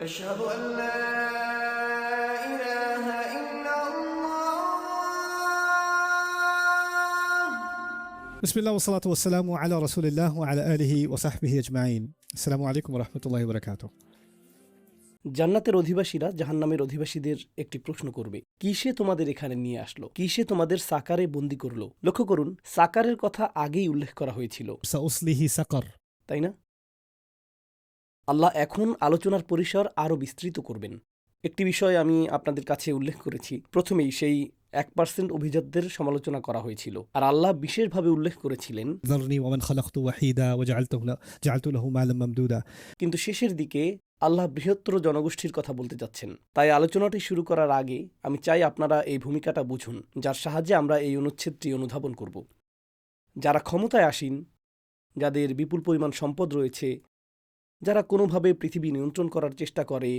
أشهد أن لا إله إلا الله. بسم الله والصلاة والسلام على رسول الله وعلى آله وصحبه أجمعين. السلام عليكم ورحمة الله وبركاته. জান্নাতের অধিবাসীরা জাহান্নামের অধিবাসীদের একটি প্রশ্ন করবে, কিসে তোমাদের এখানে নিয়ে আসলো, কিসে তোমাদের সাকারে বন্দী করলো। লক্ষ্য করুন, সাকারের কথা আগেই উল্লেখ করা হয়েছিল, سأصليه سقر. তাই না? আল্লাহ এখন আলোচনার পরিসর আরও বিস্তৃত করবেন। একটি বিষয় আমি আপনাদের কাছে উল্লেখ করেছি, প্রথমেই সেই 1% অভিজাতদের সমালোচনা করা হয়েছিল, আর আল্লাহ বিশেষভাবে উল্লেখ করেছিলেন ذرني ومن خلقت وحيدا جعلت له مالا ممدودا. কিন্তু শেষের দিকে আল্লাহ বৃহত্তর জনগোষ্ঠীর কথা বলতে যাচ্ছেন। তাই আলোচনাটি শুরু করার আগে আমি চাই আপনারা এই ভূমিকাটা বুঝুন, যার সাহায্যে আমরা এই অনুচ্ছেদটি অনুধাবন করব। যারা ক্ষমতায় আসীন, যাদের বিপুল পরিমাণ সম্পদ রয়েছে, যারা কোনোভাবে পৃথিবী নিয়ন্ত্রণ করার চেষ্টা করে,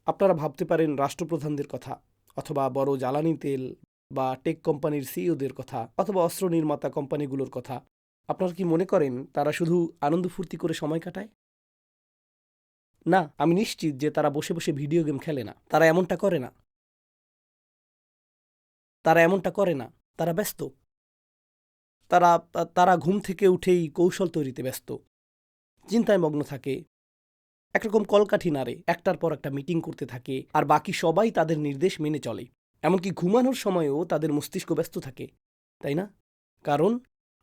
আপনারা ভাবতে পারেন রাষ্ট্রপ্রধানদের কথা, অথবা বড় জ্বালানি তেল বা টেক কোম্পানির সিইওদের কথা, অথবা অস্ত্র নির্মাতা কোম্পানিগুলোর কথা। আপনারা কি মনে করেন তারা শুধু আনন্দ ফুর্তি করে সময় কাটায়? না, আমি নিশ্চিত যে তারা বসে বসে ভিডিও গেম খেলে না। তারা এমনটা করে না। তারা ব্যস্ত। তারা ঘুম থেকে উঠেই কৌশল তৈরিতে ব্যস্ত, চিন্তায় মগ্ন থাকে, একরকম কলকাঠি নাড়ে, একটার পর একটা মিটিং করতে থাকে, আর বাকি সবাই তাদের নির্দেশ মেনে চলে। এমনকি ঘুমানোর সময়ও তাদের মস্তিষ্ক ব্যস্ত থাকে, তাই না? কারণ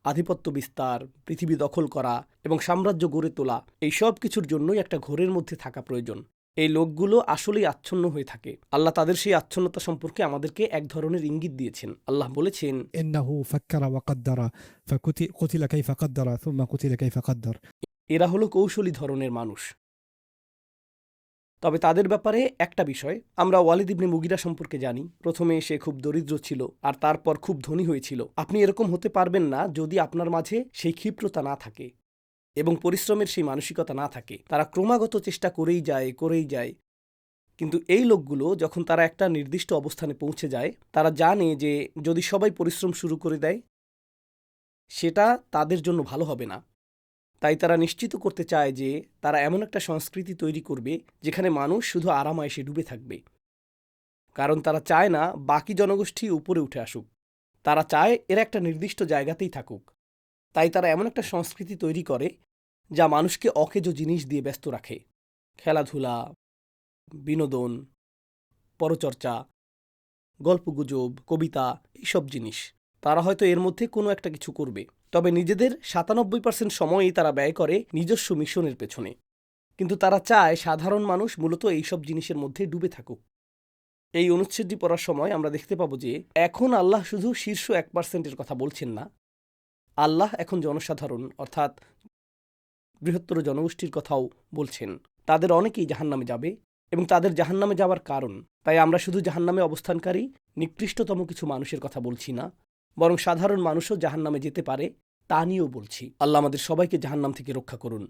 আধিপত্য বিস্তার, পৃথিবী দখল করা এবং সাম্রাজ্য গড়ে তোলা, এই সব কিছুর জন্যই একটা ঘোরের মধ্যে থাকা প্রয়োজন। এই লোকগুলো আসলেই আচ্ছন্ন হয়ে থাকে। আল্লাহ তাদের সেই আচ্ছন্নতা সম্পর্কে আমাদেরকে এক ধরনের ইঙ্গিত দিয়েছেন। আল্লাহ বলেছেন, إنه فكر وقدر فقتل كيف قدر ثم قتل كيف قدر. এরা হলো কৌশলী ধরনের মানুষ। তবে তাদের ব্যাপারে একটা বিষয়, আমরা ওয়ালিদ ইবনে মুগিরা সম্পর্কে জানি। প্রথমে সে খুব দরিদ্র ছিল, আর তারপর খুব ধনী হয়েছিল। আপনি এরকম হতে পারবেন না যদি আপনার মাঝে সেই ক্ষিপ্রতা না থাকে এবং পরিশ্রমের সেই মানসিকতা না থাকে। তারা ক্রমাগত চেষ্টা করেই যায়। কিন্তু এই লোকগুলো যখন তারা একটা নির্দিষ্ট অবস্থানে পৌঁছে যায়, তারা জানে যে যদি সবাই পরিশ্রম শুরু করে দেয়, সেটা তাদের জন্য ভালো হবে না। তাই তারা নিশ্চিত করতে চায় যে তারা এমন একটা সংস্কৃতি তৈরি করবে যেখানে মানুষ শুধু আরামায়েশে ডুবে থাকবে। কারণ তারা চায় না বাকি জনগোষ্ঠী উপরে উঠে আসুক, তারা চায় এরা একটা নির্দিষ্ট জায়গাতেই থাকুক। তাই তারা এমন একটা সংস্কৃতি তৈরি করে যা মানুষকে অকেজো জিনিস দিয়ে ব্যস্ত রাখে: খেলাধুলা, বিনোদন, পরচর্চা, গল্পগুজব, কবিতা, এইসব জিনিস। তারা হয়তো এর মধ্যে কোনো একটা কিছু করবে, তবে নিজেদের 97% সময়ই তারা ব্যয় করে নিজস্ব মিশনের পেছনে। কিন্তু তারা চায় সাধারণ মানুষ মূলত এইসব জিনিসের মধ্যে ডুবে থাকুক। এই অনুচ্ছেদটি পড়ার সময় আমরা দেখতে পাবো যে এখন আল্লাহ শুধু শীর্ষ 1%-এর কথা বলছেন না, আল্লাহ এখন জনসাধারণ অর্থাৎ বৃহত্তর জনগোষ্ঠীর কথাও বলছেন। তাদের অনেকেই জাহান্নামে যাবে, এবং তাদের জাহান্নামে যাওয়ার কারণ। তাই আমরা শুধু জাহান্নামে অবস্থানকারী নিকৃষ্টতম কিছু মানুষের কথা বলছি না, বরং সাধারণ মানুষও জাহান্নামে যেতে পারে তা নিয়েও বলছি। আল্লাহ আমাদের সবাইকে জাহান্নাম থেকে রক্ষা করুন।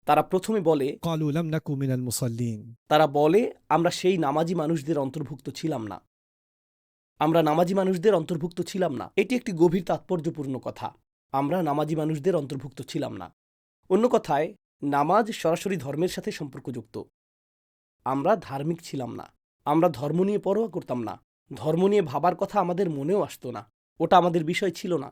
তারা প্রথমে বলে, قالوا لم نكن من المصلين. আমরা সেই নামাজি মানুষদের অন্তর্ভুক্ত ছিলাম না। আমরা নামাজি মানুষদের অন্তর্ভুক্ত ছিলাম না। এটি একটি গভীর তাৎপর্যপূর্ণ কথা। আমরা নামাজি মানুষদের অন্তর্ভুক্ত ছিলাম না। অন্য কথায়, নামাজ সরাসরি ধর্মের সাথে সম্পর্কযুক্ত। আমরা ধার্মিক ছিলাম না। আমরা ধর্ম নিয়ে পরোয়া করতাম না। ধর্ম নিয়ে ভাবার কথা আমাদের মনেও আসতো না। ওটা আমাদের বিষয় ছিল না।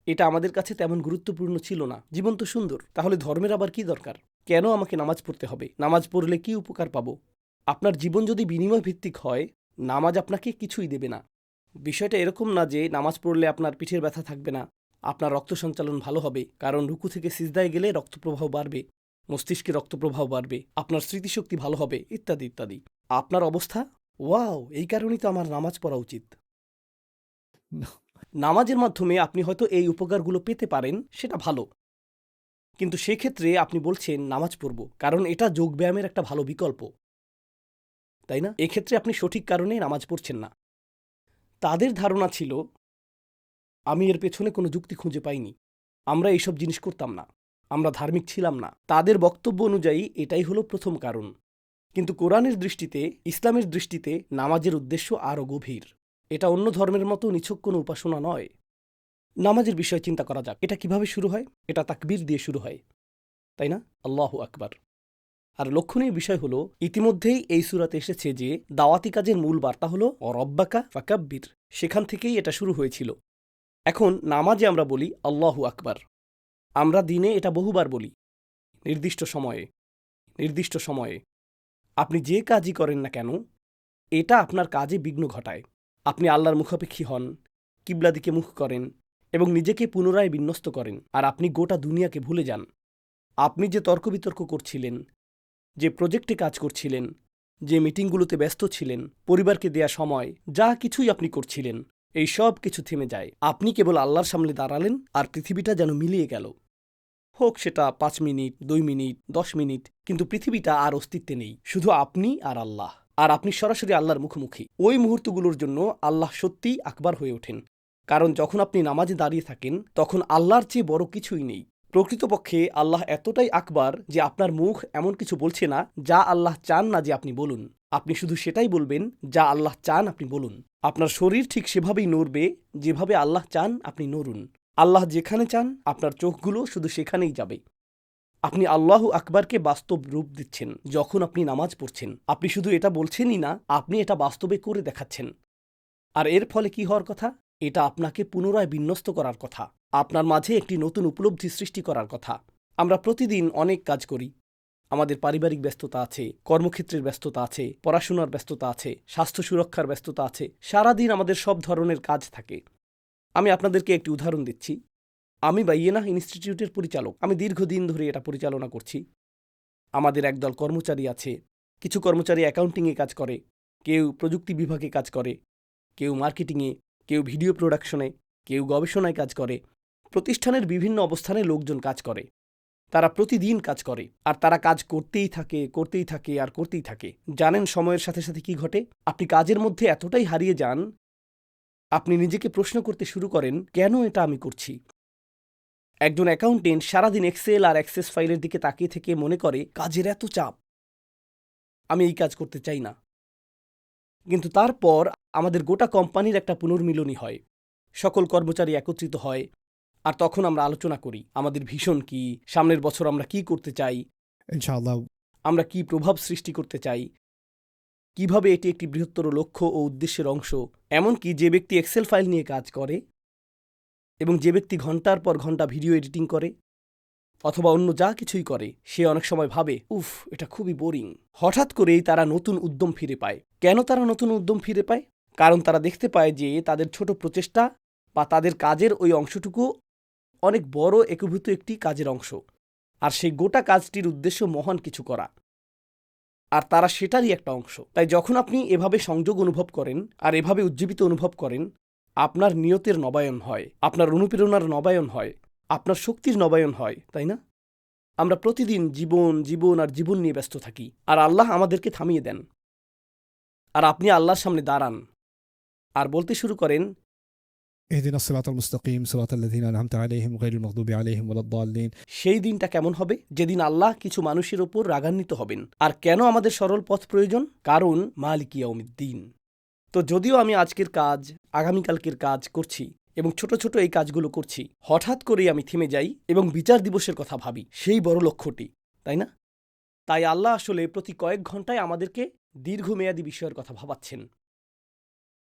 এটা আমাদের কাছে তেমন গুরুত্বপূর্ণ ছিল না। জীবন তো সুন্দর, তাহলে ধর্মের আবার কি দরকার? কেন আমাকে নামাজ পড়তে হবে? নামাজ পড়লে কি উপকার পাবো? আপনার জীবন যদি বিনিময় ভিত্তিক হয়, নামাজ আপনাকে কিছুই দেবে না। বিষয়টা এরকম না যে নামাজ পড়লে আপনার পিঠের ব্যথা থাকবে না, আপনার রক্ত সঞ্চালন ভালো হবে, কারণ রুকু থেকে সিজদায় গেলে রক্তপ্রবাহ বাড়বে, মস্তিষ্কে রক্তপ্রবাহ বাড়বে, আপনার স্মৃতিশক্তি ভালো হবে, ইত্যাদি ইত্যাদি। আপনার অবস্থা, ওয়াও, এই কারণেই তো আমার নামাজ পড়া উচিত। নামাজের মাধ্যমে আপনি হয়তো এই উপকারগুলো পেতে পারেন, সেটা ভালো। কিন্তু সেক্ষেত্রে আপনি বলছেন নামাজ পড়ব কারণ এটা যোগব্যায়ামের একটা ভালো বিকল্প, তাই না? এক্ষেত্রে আপনি সঠিক কারণে নামাজ পড়ছেন না। তাদের ধারণা ছিল, আমি এর পেছনে কোনো যুক্তি খুঁজে পাইনি, আমরা এইসব জিনিস করতাম না, আমরা ধার্মিক ছিলাম না। তাদের বক্তব্য অনুযায়ী এটাই হলো প্রথম কারণ। কিন্তু কোরআনের দৃষ্টিতে, ইসলামের দৃষ্টিতে নামাজের উদ্দেশ্য আরও গভীর। এটা অন্য ধর্মের মতো নিছক কোনো উপাসনা নয়। নামাজের বিষয়ে চিন্তা করা যাক। এটা কিভাবে শুরু হয়? এটা তাকবীর দিয়ে শুরু হয়, তাই না? আল্লাহু আকবার। আর লক্ষণীয় বিষয় হলো ইতিমধ্যেই এই সূরাতে এসেছে যে দাওয়াতি কাজের মূল বার্তা হলো রব্বাকা ফাকাব্বির। সেখান থেকেই এটা শুরু হয়েছিল। এখন নামাজে আমরা বলি আল্লাহু আকবার। আমরা দিনে এটা বহুবার বলি, নির্দিষ্ট সময়ে নির্দিষ্ট সময়ে। আপনি যে কাজই করেন না কেন, এটা আপনার কাজে বিঘ্ন ঘটায়। আপনি আল্লাহর মুখাপেক্ষী হন, কিবলা দিকে মুখ করেন এবং নিজেকে পুনরায় বিন্যস্ত করেন, আর আপনি গোটা দুনিয়াকে ভুলে যান। আপনি যে তর্ক বিতর্ক করছিলেন, যে প্রজেক্টে কাজ করছিলেন, যে মিটিংগুলোতে ব্যস্ত ছিলেন, পরিবারকে দেয়া সময়, যা কিছুই আপনি করছিলেন, এই সব কিছু থেমে যায়। আপনি কেবল আল্লাহর সামনে দাঁড়ালেন আর পৃথিবীটা যেন মিলিয়ে গেল। হোক সেটা 5 মিনিট, 2 মিনিট, 10 মিনিট, কিন্তু পৃথিবীটা আর অস্তিত্বে নেই। শুধু আপনি আর আল্লাহ, আর আপনি সরাসরি আল্লাহর মুখোমুখি। ওই মুহূর্তগুলোর জন্য আল্লাহ সত্যিই আকবার হয়ে ওঠেন। কারণ যখন আপনি নামাজে দাঁড়িয়ে থাকেন, তখন আল্লাহর চেয়ে বড় কিছুই নেই। প্রকৃতপক্ষে আল্লাহ এতটাই আকবার যে আপনার মুখ এমন কিছু বলছে না যা আল্লাহ চান না যে আপনি বলুন। আপনি শুধু সেটাই বলবেন যা আল্লাহ চান আপনি বলুন। আপনার শরীর ঠিক সেভাবেই নড়বে যেভাবে আল্লাহ চান আপনি নড়ুন। আল্লাহ যেখানে চান আপনার চোখগুলো শুধু সেখানেই যাবে। আপনি আল্লাহু আকবারকে বাস্তব রূপ দিচ্ছেন যখন আপনি নামাজ পড়ছেন। আপনি শুধু এটা বলছেনই না, আপনি এটা বাস্তবে করে দেখাচ্ছেন। আর এর ফলে কি হওয়ার কথা? এটা আপনাকে পুনরায় বিন্যস্ত করার কথা, আপনার মাঝে একটি নতুন উপলব্ধি সৃষ্টি করার কথা। আমরা প্রতিদিন অনেক কাজ করি। আমাদের পারিবারিক ব্যস্ততা আছে, কর্মক্ষেত্রের ব্যস্ততা আছে, পড়াশোনার ব্যস্ততা আছে, স্বাস্থ্য সুরক্ষার ব্যস্ততা আছে। সারাদিন আমাদের সব ধরনের কাজ থাকে। আমি আপনাদেরকে একটি উদাহরণ দিচ্ছি। আমি বাইয়েনাহ ইনস্টিটিউটের পরিচালক। আমি দীর্ঘদিন ধরে এটা পরিচালনা করছি। আমাদের একদল কর্মচারী আছে। কিছু কর্মচারী অ্যাকাউন্টিংয়ে কাজ করে, কেউ প্রযুক্তি বিভাগে কাজ করে, কেউ মার্কেটিংয়ে, কেউ ভিডিও প্রোডাকশনে, কেউ গবেষণায় কাজ করে। প্রতিষ্ঠানের বিভিন্ন অবস্থানে লোকজন কাজ করে। তারা প্রতিদিন কাজ করে, আর তারা কাজ করতেই থাকে, করতেই থাকে, আর করতেই থাকে। জানেন সময়ের সাথে সাথে কি ঘটে? আপনি কাজের মধ্যে এতটাই হারিয়ে যান, আপনি নিজেকে প্রশ্ন করতে শুরু করেন, কেন এটা আমি করছি? একজন অ্যাকাউন্টেন্ট সারাদিন এক্সেল আর অ্যাক্সেস ফাইলের দিকে তাকিয়ে থেকে মনে করে, কাজের এত চাপ, আমি এই কাজ করতে চাই না। কিন্তু তারপর আমাদের গোটা কোম্পানির একটা পুনর্মিলনী হয়। সকল কর্মচারী একত্রিত হয়, আর তখন আমরা আলোচনা করি আমাদের ভিশন কি, সামনের বছর আমরা কি করতে চাই, ইনশাআল্লাহ। আমরা কি প্রভাব সৃষ্টি করতে চাই, কিভাবে এটি একটি বৃহত্তর লক্ষ্য ও উদ্দেশ্যের অংশ। এমনকি যে ব্যক্তি এক্সেল ফাইল নিয়ে কাজ করে এবং যে ব্যক্তি ঘন্টার পর ঘন্টা ভিডিও এডিটিং করে অথবা অন্য যা কিছুই করে, সে অনেক সময় ভাবে, উফ, এটা খুবই বোরিং। হঠাৎ করেই তারা নতুন উদ্যম ফিরে পায়। কেন তারা নতুন উদ্যম ফিরে পায়? কারণ তারা দেখতে পায় যে তাদের ছোট প্রচেষ্টা বা তাদের কাজের ওই অংশটুকু অনেক বড় একীভূত একটি কাজের অংশ, আর সেই গোটা কাজটির উদ্দেশ্য মহান কিছু করা, আর তারা সেটারই একটা অংশ। তাই যখন আপনি এভাবে সংযোগ অনুভব করেন আর এভাবে উজ্জীবিত অনুভব করেন, আপনার নিয়তের নবায়ন হয়, আপনার অনুপ্রেরণার নবায়ন হয়, আপনার শক্তির নবায়ন হয়, তাই না? আমরা প্রতিদিন জীবন জীবন আর জীবন নিয়ে ব্যস্ত থাকি, আর আল্লাহ আমাদেরকে থামিয়ে দেন। আর আপনি আল্লাহর সামনে দাঁড়ান আর বলতে শুরু করেন, اهدنا الصراط المستقيم صراط الذين أنعمت عليهم غير المغضوب عليهم ولا الضالين। সেই দিনটা কেমন হবে? যেদিন আল্লাহ কিছু মানুষের ওপর রাগান্বিত হবেন। আর কেন আমাদের সরল পথ প্রয়োজন? কারণ মালিক ইয়াউমিদ্দিন। তো যদিও আমি আজকের কাজ, আগামীকালকের কাজ করছি এবং ছোট ছোট এই কাজগুলো করছি, হঠাৎ করেই আমি থেমে যাই এবং বিচার দিবসের কথা ভাবি, সেই বড় লক্ষ্যটি, তাই না? তাই আল্লাহ আসলে প্রতি কয়েক ঘন্টায় আমাদেরকে দীর্ঘমেয়াদী বিষয়ের কথা ভাবাচ্ছেন।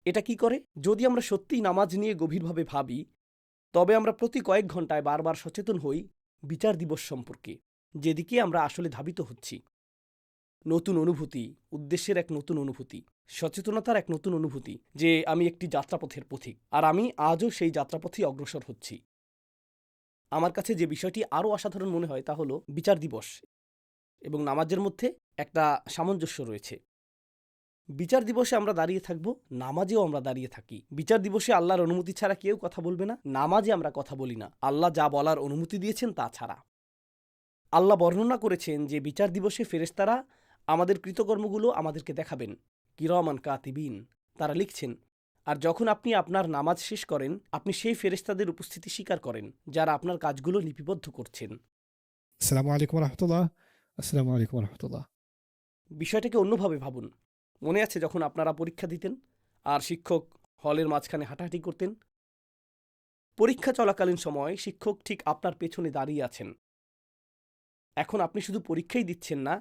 এটা কি করে? যদি আমরা সত্যিই নামাজ নিয়ে গভীরভাবে ভাবি, তবে আমরা প্রতি কয়েক ঘন্টায় বারবার সচেতন হই বিচার দিবস সম্পর্কে, যেদিকে আমরা আসলে ধাবিত হচ্ছি। নতুন অনুভূতি, উদ্দেশ্যের এক নতুন অনুভূতি, সচেতনতার এক নতুন অনুভূতি যে আমি একটি যাত্রাপথের পথিক, আর আমি আজও সেই যাত্রাপথেই অগ্রসর হচ্ছি। আমার কাছে যে বিষয়টি আরও অসাধারণ মনে হয় তা হলো বিচার দিবস এবং নামাজের মধ্যে একটা সামঞ্জস্য রয়েছে। বিচার দিবসে আমরা দাঁড়িয়ে থাকব, নামাজেও আমরা দাঁড়িয়ে থাকি। বিচার দিবসে আল্লাহর অনুমতি ছাড়া কেউ কথা বলবে না, নামাজে আমরা কথা বলি না আল্লাহ যা বলার অনুমতি দিয়েছেন তা ছাড়া। আল্লাহ বর্ণনা করেছেন যে বিচার দিবসে ফেরেশতারা আমাদের কৃতকর্মগুলো আমাদেরকে দেখাবেন, কিরামান কাতিবিন, তারা লিখছেন। আর যখন আপনি আপনার নামাজ শেষ করেন, আপনি সেই ফেরেশতাদের উপস্থিতি স্বীকার করেন যারা আপনার কাজগুলো লিপিবদ্ধ করছেন। আসসালামু আলাইকুম রহমতুল্লাহ। আসসালামু আলাইকুম রহমতুল্লাহ। বিষয়টাকে অন্যভাবে ভাবুন। মনে আছে যখন আপনারা পরীক্ষা দিতেন আর শিক্ষক হলের মাঝখানে হাঁটাহাঁটি করতেন? পরীক্ষা চলাকালীন সময় শিক্ষক ঠিক আপনার পেছনে দাঁড়িয়ে আছেন। এখন আপনি শুধু পরীক্ষাই দিচ্ছেন না,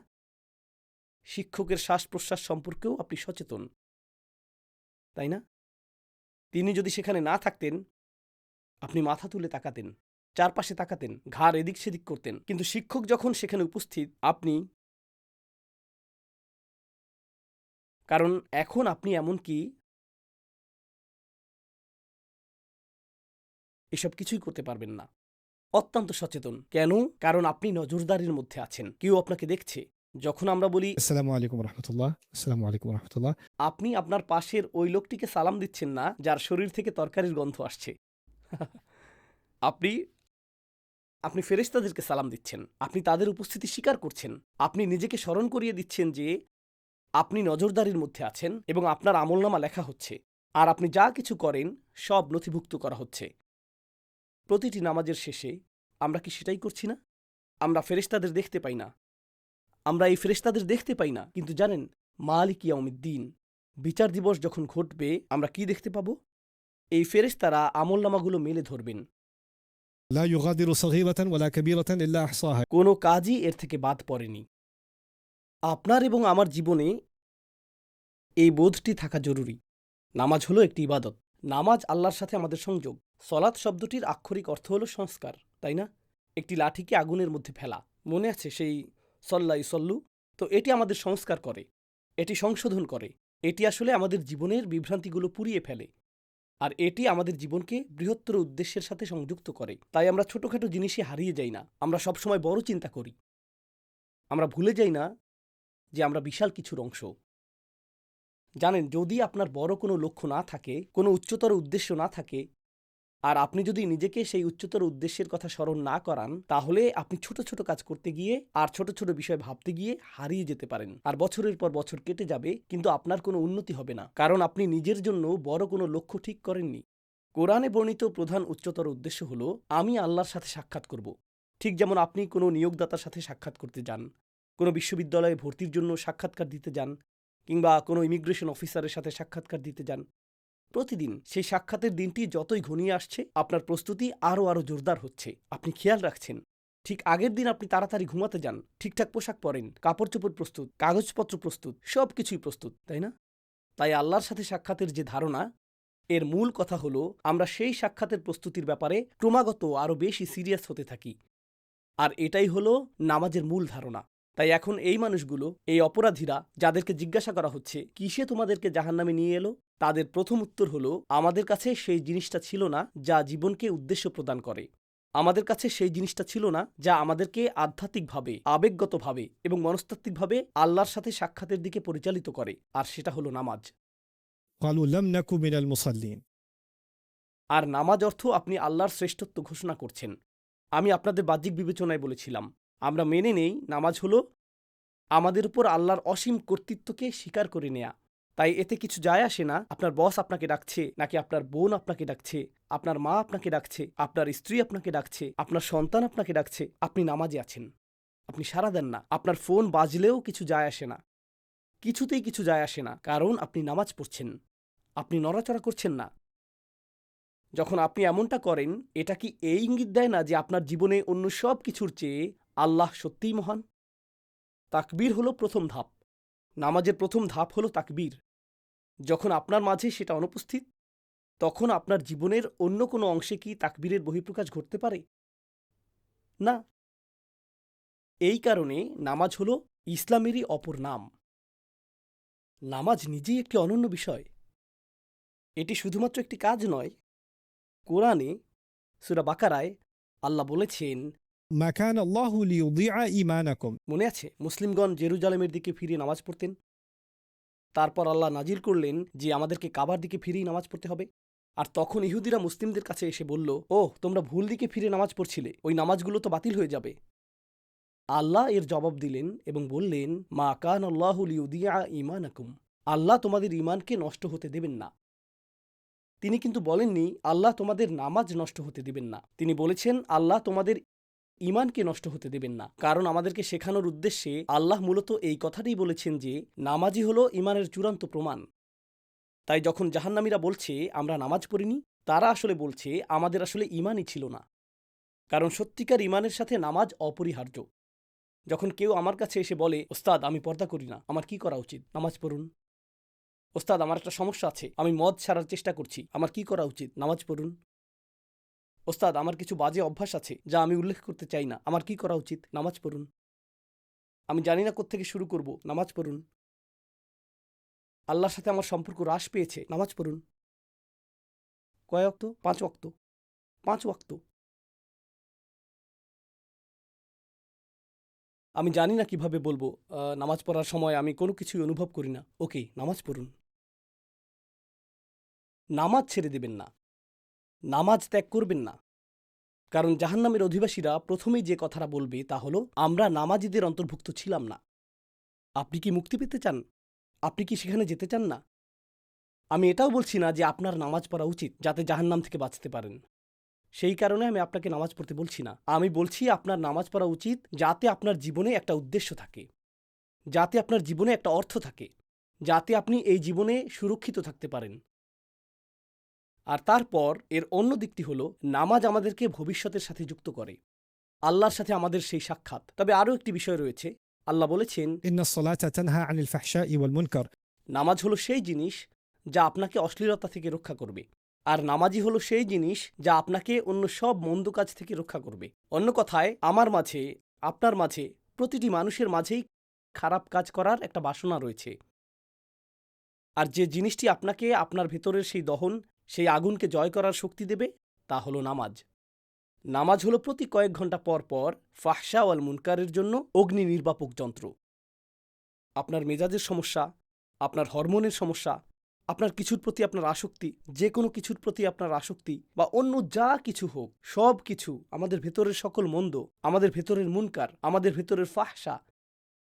শিক্ষকের শ্বাস প্রশ্বাস সম্পর্কেও আপনি সচেতন, তাই না? তিনি যদি সেখানে না থাকতেন, আপনি মাথা তুলে তাকাতেন, চারপাশে তাকাতেন, ঘাড় এদিক সেদিক করতেন। কিন্তু শিক্ষক যখন সেখানে উপস্থিত, আপনি, কারণ এখন আপনি এমনকি এসব কিছুই করতে পারবেন না। অত্যন্ত সচেতন। কেন? কারণ আপনি নজরদারির মধ্যে আছেন, কেউ আপনাকে দেখছে। যখন আমরা বলি আসসালামু আলাইকুম রহমতুল্লাহ, আসসালামু আলাইকুম রহমতুল্লাহ, আপনি আপনার পাশের ওই লোকটিকে সালাম দিচ্ছেন না যার শরীর থেকে তরকারির গন্ধ আসছে। আপনি আপনি ফেরেশতাদেরকে সালাম দিচ্ছেন, আপনি তাদের উপস্থিতি স্বীকার করছেন, আপনি নিজেকে স্মরণ করিয়ে দিচ্ছেন যে আপনি নজরদারির মধ্যে আছেন এবং আপনার আমলনামা লেখা হচ্ছে, আর আপনি যা কিছু করেন সব নথিভুক্ত করা হচ্ছে। প্রতিটি নামাজের শেষে আমরা কি সেটাই করছি না? আমরা ফেরেশতাদের দেখতে পাই না, আমরা এই ফেরেশতাদের দেখতে পাই না, কিন্তু জানেন, মালিক ইয়াউমিদ্দিন, বিচার দিবস যখন ঘটবে, আমরা কি দেখতে পাব? এই ফেরেশতারা আমলনামাগুলো মেলে ধরবেন। لا يغادر صغيرة ولا كبيرة إلا أحصاها। কোনো কাজই এর থেকে বাদ পড়েনি। আপনার এবং আমার জীবনে এই বোধটি থাকা জরুরি। নামাজ হলো একটি ইবাদত। নামাজ আল্লাহর সাথে আমাদের সংযোগ। সলাত শব্দটির আক্ষরিক অর্থ হলো সংস্কার, তাই না? একটি লাঠিকে আগুনের মধ্যে ফেলা, মনে আছে সেই সল্লাই সল্লু? তো এটি আমাদের সংস্কার করে, এটি সংশোধন করে, এটি আসলে আমাদের জীবনের বিভ্রান্তিগুলো পুড়িয়ে ফেলে, আর এটি আমাদের জীবনকে বৃহত্তর উদ্দেশ্যের সাথে সংযুক্ত করে। তাই আমরা ছোটখাটো জিনিসে হারিয়ে যাই না, আমরা সবসময় বড় চিন্তা করি। আমরা ভুলে যাই না যে আমরা বিশাল কিছুর অংশ। জানেন, যদি আপনার বড় কোনো লক্ষ্য না থাকে, কোনো উচ্চতর উদ্দেশ্য না থাকে, আর আপনি যদি নিজেকে সেই উচ্চতর উদ্দেশ্যের কথা স্মরণ না করান, তাহলে আপনি ছোট ছোট কাজ করতে গিয়ে আর ছোট ছোট বিষয় ভাবতে গিয়ে হারিয়ে যেতে পারেন। আর বছরের পর বছর কেটে যাবে, কিন্তু আপনার কোনো উন্নতি হবে না, কারণ আপনি নিজের জন্য বড় কোনো লক্ষ্য ঠিক করেননি। কোরআনে বর্ণিত প্রধান উচ্চতর উদ্দেশ্য হলো আমি আল্লাহর সাথে সাক্ষাৎ করব। ঠিক যেমন আপনি কোনো নিয়োগদাতার সাথে সাক্ষাৎ করতে যান, কোনো বিশ্ববিদ্যালয়ে ভর্তির জন্য সাক্ষাৎকার দিতে যান, কিংবা কোনো ইমিগ্রেশন অফিসারের সাথে সাক্ষাৎকার দিতে যান। প্রতিদিন সেই সাক্ষাতের দিনটি যতই ঘনিয়ে আসছে, আপনার প্রস্তুতি আরও জোরদার হচ্ছে। আপনি খেয়াল রাখছেন, ঠিক আগের দিন আপনি তাড়াতাড়ি ঘুমাতে যান, ঠিকঠাক পোশাক পরেন, কাপড় চোপড় প্রস্তুত, কাগজপত্র প্রস্তুত, সব কিছুই প্রস্তুত, তাই না? তাই আল্লাহর সাথে সাক্ষাতের যে ধারণা, এর মূল কথা হলো আমরা সেই সাক্ষাতের প্রস্তুতির ব্যাপারে ক্রমাগত আরও বেশি সিরিয়াস হতে থাকি। আর এটাই হলো নামাজের মূল ধারণা। তাই এখন এই মানুষগুলো, এই অপরাধীরা, যাদেরকে জিজ্ঞাসা করা হচ্ছে কিসে তোমাদেরকে জাহান্নামে নিয়ে এলো, তাদের প্রথম উত্তর হলো আমাদের কাছে সেই জিনিসটা ছিল না যা জীবনকে উদ্দেশ্য প্রদান করে। আমাদের কাছে সেই জিনিসটা ছিল না যা আমাদেরকে আধ্যাত্মিকভাবে, আবেগগতভাবে এবং মনস্তাত্ত্বিকভাবে আল্লাহর সাথে সাক্ষাতের দিকে পরিচালিত করে, আর সেটা হলো নামাজ। قالوا لم نك من المصلين। আর নামাজ অর্থ আপনি আল্লাহর শ্রেষ্ঠত্ব ঘোষণা করছেন। আমি আপনাদের বাহ্যিক বিবেচনায় বলেছিলাম, আমরা মেনে নেই নামাজ হলো আমাদের উপর আল্লাহর অসীম কর্তৃত্বকে স্বীকার করে নেয়া। তাই এতে কিছু যায় আসে না আপনার বস আপনাকে ডাকছে, নাকি আপনার বোন আপনাকে ডাকছে, আপনার মা আপনাকে ডাকছে, আপনার স্ত্রী আপনাকে ডাকছে, আপনার সন্তান আপনাকে ডাকছে, আপনি নামাজে আছেন, আপনি সাড়া দেন না। আপনার ফোন বাজলেও কিছু যায় আসে না, কিছুতেই কিছু যায় আসে না, কারণ আপনি নামাজ পড়ছেন, আপনি নড়াচড়া করছেন না। যখন আপনি এমনটা করেন, এটা কি এই ইঙ্গিত দেয় না যে আপনার জীবনে অন্য সব কিছুর চেয়ে আল্লাহ সত্যিই মহান? তাকবীর হলো প্রথম ধাপ। নামাজের প্রথম ধাপ হলো তাকবীর। যখন আপনার মাঝে সেটা অনুপস্থিত, তখন আপনার জীবনের অন্য কোনো অংশে কি তাকবীরের বহিঃপ্রকাশ ঘটতে পারে? না। এই কারণে নামাজ হলো ইসলামেরই অপর নাম। নামাজ নিজেই একটি অনন্য বিষয়। এটি শুধুমাত্র একটি কাজ নয়। কোরআনে সূরা বাকারায় আল্লাহ বলেছেন, ما كان الله ليضيع إيمانكم। মনে আছে মুসলিমগণ জেরুজালেমের দিকে ফিরে নামাজ পড়তেন, তারপর আল্লাহ নাজিল করলেন যে আমাদেরকে কাবার দিকে ফিরেই নামাজ পড়তে হবে। আর তখন ইহুদিরা মুসলিমদের কাছে এসে বলল, ওহ, তোমরা ভুল দিকে ফিরে নামাজ পড়ছিলে, ওই নামাজগুলো তো বাতিল হয়ে যাবে। আল্লাহ এর জবাব দিলেন এবং বললেন, মা কান আল্লাহু লিউদিয়া ঈমানাকুম, আল্লাহ তোমাদের ঈমানকে নষ্ট হতে দেবেন না। তিনি কিন্তু বলেননি আল্লাহ তোমাদের নামাজ নষ্ট হতে দেবেন না, তিনি বলেছেন আল্লাহ তোমাদের ঈমানকে নষ্ট হতে দেবেন না। কারণ আমাদেরকে শেখানোর উদ্দেশ্যে আল্লাহ মূলত এই কথাটাই বলেছেন যে নামাজই হলো ঈমানের চূড়ান্ত প্রমাণ। তাই যখন জাহান্নামীরা বলছে আমরা নামাজ পড়িনি, তারা আসলে বলছে আমাদের আসলে ঈমানই ছিল না। কারণ সত্যিকার ঈমানের সাথে নামাজ অপরিহার্য। যখন কেউ আমার কাছে এসে বলে, ওস্তাদ আমি পর্দা করি না, আমার কি করা উচিত? নামাজ পড়ুন। ওস্তাদ আমার একটা সমস্যা আছে, আমি মদ ছাড়ার চেষ্টা করছি, আমার কি করা উচিত? নামাজ পড়ুন। ওস্তাদ আমার কিছু বাজে অভ্যাস আছে যা আমি উল্লেখ করতে চাই না, আমার কি করা উচিত? নামাজ পড়ুন। আমি জানি না কোত্থেকে শুরু করব, নামাজ পড়ুন। আল্লাহর সাথে আমার সম্পর্ক হ্রাস পেয়েছে, নামাজ পড়ুন। কয় ওয়াক্ত? 5 ওয়াক্ত। 5 ওয়াক্ত। আমি জানি না কিভাবে বলবো, নামাজ পড়ার সময় আমি কোনো কিছুই অনুভব করি না। ওকে, নামাজ পড়ুন। নামাজ ছেড়ে দেবেন না, নামাজ ত্যাগ করবেন না। কারণ জাহান্নামের অধিবাসীরা প্রথমেই যে কথাটা বলবে তা হলো, আমরা নামাজীদের অন্তর্ভুক্ত ছিলাম না। আপনি কি মুক্তি পেতে চান? আপনি কি সেখানে যেতে চান না? আমি এটাও বলছি না যে আপনার নামাজ পড়া উচিত যাতে জাহান্নাম থেকে বাঁচতে পারেন। সেই কারণে আমি আপনাকে নামাজ পড়তে বলছি না। আমি বলছি আপনার নামাজ পড়া উচিত যাতে আপনার জীবনে একটা উদ্দেশ্য থাকে, যাতে আপনার জীবনে একটা অর্থ থাকে, যাতে আপনি এই জীবনে সুরক্ষিত থাকতে পারেন। আর তারপর এর অন্য দিকটি হলো, নামাজ আমাদেরকে ভবিষ্যতের সাথে যুক্ত করে, আল্লাহর সাথে আমাদের সেই সাক্ষাৎ। তবে আরও একটি বিষয় রয়েছে। আল্লাহ বলেছেন, إن الصلاة تنهى عن الفحشاء والمنكر। নামাজ হলো সেই জিনিস যা আপনাকে অশ্লীলতা থেকে রক্ষা করবে। আর নামাজই হলো সেই জিনিস যা আপনাকে অন্য সব মন্দ কাজ থেকে রক্ষা করবে। অন্য কথায়, আমার মাঝে, আপনার মাঝে, প্রতিটি মানুষের মাঝেই খারাপ কাজ করার একটা বাসনা রয়েছে। আর যে জিনিসটি আপনাকে আপনার ভেতরের সেই দহন, সেই আগুনকে জয় করার শক্তি দেবে, তা হলো নামাজ। নামাজ হলো প্রতি কয়েক ঘন্টা পর পর ফাহশা ওয়াল মুনকারের জন্য অগ্নি নির্বাপক যন্ত্র। আপনার মেজাজের সমস্যা, আপনার হরমোনের সমস্যা, আপনার কিছুর প্রতি আপনার আসক্তি, যে কোনো কিছুর প্রতি আপনার আসক্তি বা অন্য যা কিছু হোক, সব কিছু, আমাদের ভেতরের সকল মন্দ, আমাদের ভেতরের মুনকার, আমাদের ভেতরের ফাহশা,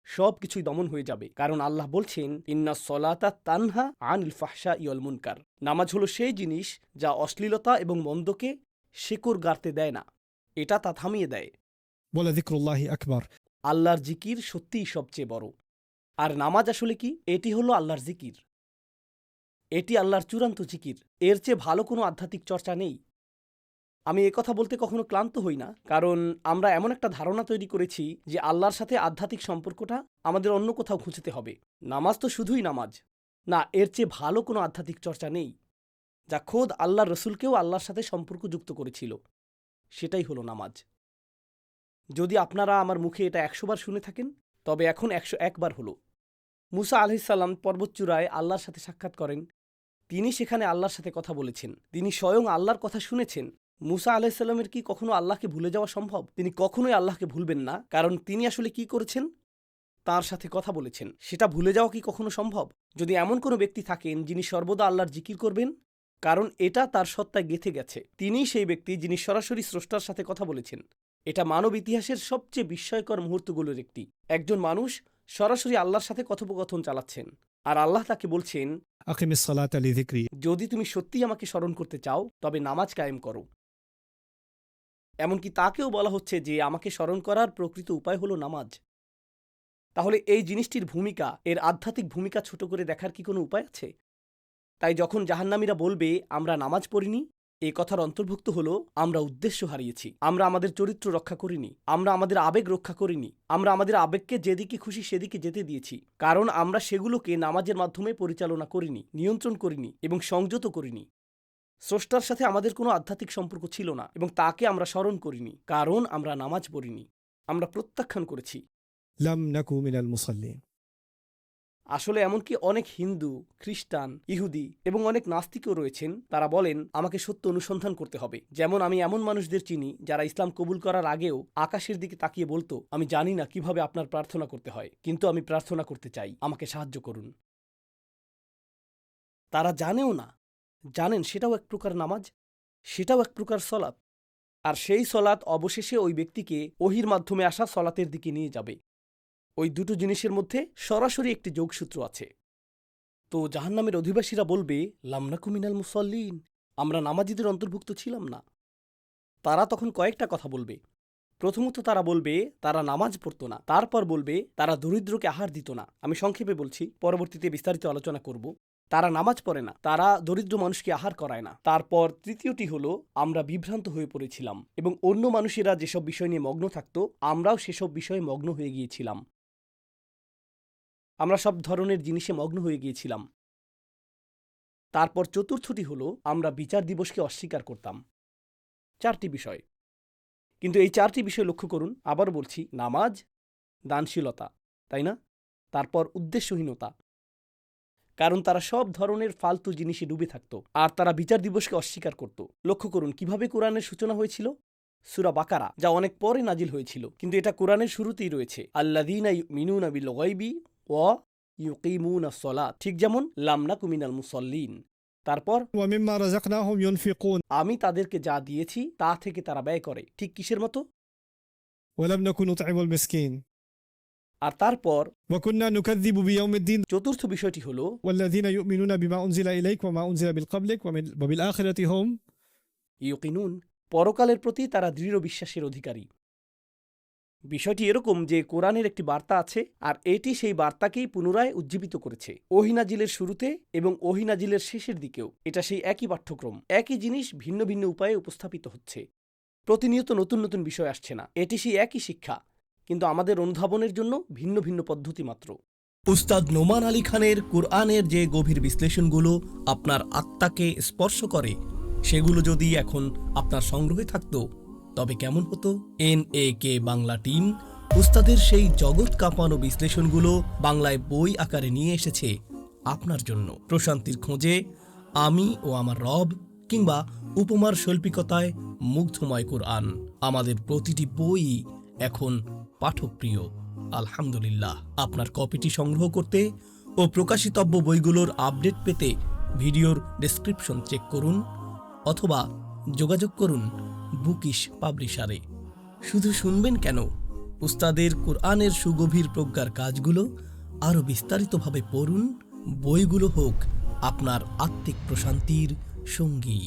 সব কিছুই দমন হয়ে যাবে। কারণ আল্লাহ বলছেন, ইন্না সলাতা তানহা আনিল ফাহশা ইওয়াল মুনকার। নামাজ হলো সেই জিনিস যা অশ্লীলতা এবং মন্দকে শেকড় গাড়তে দেয় না, এটা তা থামিয়ে দেয়। ولذكر الله أكبر। আল্লাহর জিকির সত্যিই সবচেয়ে বড়। আর নামাজ আসলে কি? এটি হলো আল্লাহর জিকির। এটি আল্লাহর চূড়ান্ত জিকির। এর চেয়ে ভালো কোনো আধ্যাত্মিক চর্চা নেই। আমি একথা বলতে কখনো ক্লান্ত হই না, কারণ আমরা এমন একটা ধারণা তৈরি করেছি যে আল্লাহর সাথে আধ্যাত্মিক সম্পর্কটা আমাদের অন্য কোথাও খুঁজতে হবে। নামাজ তো শুধুই নামাজ না, এর চেয়ে ভালো কোনো আধ্যাত্মিক চর্চা নেই, যা খোদ আল্লাহর রসুলকেও আল্লাহর সাথে সম্পর্ক যুক্ত করেছিল। সেটাই হলো নামাজ। যদি আপনারা আমার মুখে এটা 100 বার শুনে থাকেন, তবে এখন 101 বার হলো। মুসা আলাইহিসসালাম পর্বতচূড়ায় আল্লাহর সাথে সাক্ষাৎ করেন। তিনি সেখানে আল্লাহর সাথে কথা বলেছেন, তিনি স্বয়ং আল্লাহর কথা শুনেছেন। মুসা আলাইহিসসালামের কি কখনো আল্লাহকে ভুলে যাওয়া সম্ভব? তিনি কখনোই আল্লাহকে ভুলবেন না, কারণ তিনি আসলে কি করেছেন? তার সাথে কথা বলেছেন। সেটা ভুলে যাওয়া কি কখনো সম্ভব? যদি এমন কোনো ব্যক্তি থাকেন যিনি সর্বদা আল্লাহর জিকির করবেন, কারণ এটা তার সত্তায় গেঁথে গেছে, তিনিই সেই ব্যক্তি যিনি সরাসরি স্রষ্টার সাথে কথা বলেছেন। এটা মানব ইতিহাসের সবচেয়ে বিস্ময়কর মুহূর্তগুলোর একটি। একজন মানুষ সরাসরি আল্লাহর সাথে কথোপকথন চালাচ্ছেন, আর আল্লাহ তাকে বলছেন, أقم الصلاة لذكري। যদি তুমি সত্যিই আমাকে স্মরণ করতে চাও তবে নামাজ কায়েম করো। এমনকি তাকেও বলা হচ্ছে যে আমাকে স্মরণ করার প্রকৃত উপায় হলো নামাজ। তাহলে এই জিনিসটির ভূমিকা, এর আধ্যাত্মিক ভূমিকা ছোট করে দেখার কি কোনো উপায় আছে? তাই যখন জাহান্নামীরা বলবে আমরা নামাজ পড়িনি, এ কথার অন্তর্ভুক্ত হলো আমরা উদ্দেশ্য হারিয়েছি, আমরা আমাদের চরিত্র রক্ষা করিনি, আমরা আমাদের আবেগ রক্ষা করিনি, আমরা আমাদের আবেগকে যেদিকে খুশি সেদিকে যেতে দিয়েছি, কারণ আমরা সেগুলোকে নামাজের মাধ্যমে পরিচালনা করিনি, নিয়ন্ত্রণ করিনি এবং সংযত করিনি। স্রষ্টার সাথে আমাদের কোনো আধ্যাত্মিক সম্পর্ক ছিল না এবং তাকে আমরা স্মরণ করিনি, কারণ আমরা নামাজ পড়িনি, আমরা প্রত্যাখ্যান করেছি। لم نكن من المصلين। আসলে এমনকি অনেক হিন্দু, খ্রিস্টান, ইহুদি এবং অনেক নাস্তিকও রয়েছেন, তারা বলেন আমাকে সত্য অনুসন্ধান করতে হবে। যেমন আমি এমন মানুষদের চিনি যারা ইসলাম কবুল করার আগেও আকাশের দিকে তাকিয়ে বলতো, আমি জানি না কিভাবে আপনার প্রার্থনা করতে হয়, কিন্তু আমি প্রার্থনা করতে চাই, আমাকে সাহায্য করুন। তারা জানেও না, জানেন সেটাও এক প্রকার নামাজ, সেটাও এক প্রকার সলাত। আর সেই সলাত অবশেষে ওই ব্যক্তিকে ওহির মাধ্যমে আসা সলাতের দিকে নিয়ে যাবে। ওই দুটো জিনিসের মধ্যে সরাসরি একটি যোগসূত্র আছে। তো জাহান্নামের অধিবাসীরা বলবে, লামনাকু মিনাল মুসাল্লিন, আমরা নামাজীদের অন্তর্ভুক্ত ছিলাম না। তারা তখন কয়েকটা কথা বলবে। প্রথমত তারা বলবে তারা নামাজ পড়ত না, তারপর বলবে তারা দরিদ্রকে আহার দিত না। আমি সংক্ষেপে বলছি, পরবর্তীতে বিস্তারিত আলোচনা করব। তারা নামাজ পড়ে না, তারা দরিদ্র মানুষকে আহার করায় না। তারপর তৃতীয়টি হলো আমরা বিভ্রান্ত হয়ে পড়েছিলাম এবং অন্য মানুষেরা যেসব বিষয় নিয়ে মগ্ন থাকতো আমরাও সেসব বিষয়ে মগ্ন হয়ে গিয়েছিলাম। আমরা সব ধরনের জিনিসে মগ্ন হয়ে গিয়েছিলাম। তারপর চতুর্থটি হলো আমরা বিচার দিবসকে অস্বীকার করতাম। 4টি বিষয়। কিন্তু এই 4টি বিষয় লক্ষ্য করুন, আবার বলছি, নামাজ, দানশীলতা, তাই না? তারপর উদ্দেশ্যহীনতা, কারণ তারা সব ধরনের ফালতু জিনিসে ডুবে থাকত আর তারা বিচার দিবসকে অস্বীকার করত। লক্ষ্য করুন কিভাবে কোরআনের সূচনা হয়েছিল। সূরা বাকারা, যা অনেক পরে নাজিল হয়েছিল, কিন্তু এটা কোরআনের শুরুতেই রয়েছে। আল্লাযীনা ইউমিনুনা বিল গায়বি ওয়া ইউকিমুনাস সালাত, ঠিক যেমন লাম নাকু মিনাল মুসাল্লিন। তারপর ومما رزقناهم ينفقون আমি তাদেরকে যা দিয়েছি তা থেকে তারা ব্যয় করে, ঠিক কিসের মতো? ولم نكن نطعم المسكين আর তারপর وكنا نكذب بيوم الدين চতুর্থ বিষয়টি হলো والذين يؤمنون بما أنزل إليك وما أنزل من قبلك وبالآخرة هم ইউকিনুন, পরকালের প্রতি তারা দৃঢ় বিশ্বাসের অধিকারী। বিষয়টি এরকম যে কোরআনের একটি বার্তা আছে আর এটি সেই বার্তাকেই পুনরায় উজ্জীবিত করেছে। ওহী নাজিলের শুরুতে এবং ওহী নাজিলের শেষের দিকেও এটা সেই একই পাঠ্যক্রম, একই জিনিস ভিন্ন ভিন্ন উপায়ে উপস্থাপিত হচ্ছে। প্রতিনিয়ত নতুন নতুন বিষয় আসছে না, এটি সেই একই শিক্ষা, কিন্তু আমাদের অনুধাবনের জন্য ভিন্ন ভিন্ন পদ্ধতি মাত্র। উস্তাদ নোমান আলী খানের কোরআনের যে গভীর বিশ্লেষণগুলো আপনার আত্মাকে স্পর্শ করে, সেগুলো যদি এখন আপনার সংগ্রহে থাকতো তবে কেমন হতো? NAK বাংলা টিম উস্তাদের সেই জগৎ কাঁপানো বিশ্লেষণগুলো বাংলায় বই আকারে নিয়ে এসেছে আপনার জন্য। প্রশান্তির খোঁজে, আমি ও আমার রব, কিংবা উপমার শৈল্পিকতায় মুগ্ধময় কোরআন, আমাদের প্রতিটি বই এখন পাঠকপ্রিয়। আলহামদুলিল্লাহ। আপনার কপিটি সংগ্রহ করতে ও প্রকাশিতব্য বইগুলোর আপডেট পেতে ভিডিওর ডেসক্রিপশন চেক করুন অথবা যোগাযোগ করুন বুকিশ পাবলিশারে। শুধু শুনবেন কেন, উস্তাদের কোরআনের সুগভীর প্রজ্ঞার কাজগুলো আরও বিস্তারিতভাবে পড়ুন। বইগুলো হোক আপনার আত্মিক প্রশান্তির সঙ্গী।